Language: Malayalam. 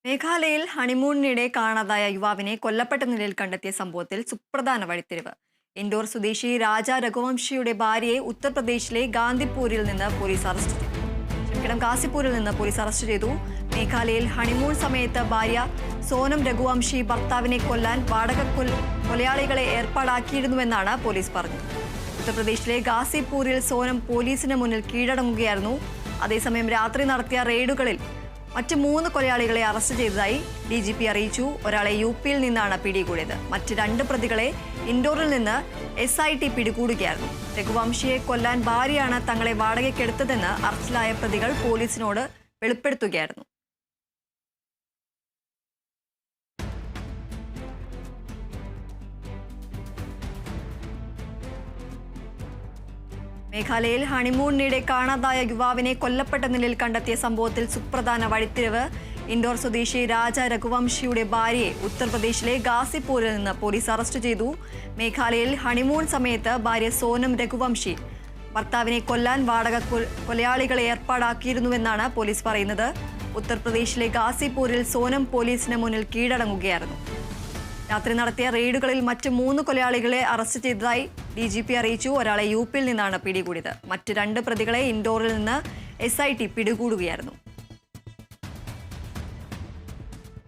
മേഘാലയയിൽ ഹണിമൂണിനിടെ കാണാതായ യുവാവിനെ കൊല്ലപ്പെട്ട നിലയിൽ കണ്ടെത്തിയ സംഭവത്തിൽ സുപ്രധാന വഴിത്തിരിവ്. ഇൻഡോർ സ്വദേശി രാജ രഘുവംശിയുടെ ഭാര്യയെ ഉത്തർപ്രദേശിലെ ഗാന്ധിപൂരിൽ നിന്ന് പോലീസ് അറസ്റ്റ് ചെയ്തു. മേഘാലയയിൽ ഹണിമൂൺ സമയത്ത് ഭാര്യ സോനം രഘുവംശി ഭർത്താവിനെ കൊല്ലാൻ വാടക കൊലയാളികളെ ഏർപ്പാടാക്കിയിരുന്നുവെന്നാണ് പോലീസ് പറഞ്ഞത്. ഉത്തർപ്രദേശിലെ ഗാസിപൂരിൽ സോനം പോലീസിന് മുന്നിൽ കീഴടങ്ങുകയായിരുന്നു. അതേസമയം രാത്രി നടത്തിയ റെയ്ഡുകളിൽ മറ്റ് 3 കൊലയാളികളെ അറസ്റ്റ് ചെയ്തതായി DGP അറിയിച്ചു. ഒരാളെ UP-യിൽ നിന്നാണ് പിടികൂടിയത്. മറ്റ് 2 പ്രതികളെ ഇൻഡോറിൽ നിന്ന് SIT പിടികൂടുകയായിരുന്നു. രഘുവംശിയെ കൊല്ലാൻ ഭാര്യയാണ് തങ്ങളെ വാടകയ്ക്കെടുത്തതെന്ന് അറസ്റ്റിലായ പ്രതികൾ പോലീസിനോട് വെളിപ്പെടുത്തുകയായിരുന്നു. മേഘാലയയിൽ ഹണിമൂണിനിടെ കാണാതായ യുവാവിനെ കൊല്ലപ്പെട്ട നിലയിൽ കണ്ടെത്തിയ സംഭവത്തിൽ സുപ്രധാന വഴിത്തിരിവ്. ഇൻഡോർ സ്വദേശി രാജ രഘുവംശിയുടെ ഭാര്യയെ ഉത്തർപ്രദേശിലെ ഗാസിപൂരിൽ നിന്ന് പോലീസ് അറസ്റ്റ് ചെയ്തു. മേഘാലയയിൽ ഹണിമൂൺ സമയത്ത് ഭാര്യ സോനം രഘുവംശി ഭർത്താവിനെ കൊല്ലാൻ വാടക കൊലയാളികളെ ഏർപ്പാടാക്കിയിരുന്നുവെന്നാണ് പോലീസ് പറയുന്നത്. ഉത്തർപ്രദേശിലെ ഗാസിപൂരിൽ സോനം പോലീസിന് മുന്നിൽ കീഴടങ്ങുകയായിരുന്നു. രാത്രി നടത്തിയ റെയ്ഡുകളിൽ മറ്റ് 3 കൊലയാളികളെ അറസ്റ്റ് ചെയ്തതായി DGP അറിയിച്ചു. ഒരാളെ UP-യിൽ നിന്നാണ് പിടികൂടിയത്. മറ്റ് 2 പ്രതികളെ ഇൻഡോറിൽ നിന്ന് SIT പിടികൂടുകയായിരുന്നു.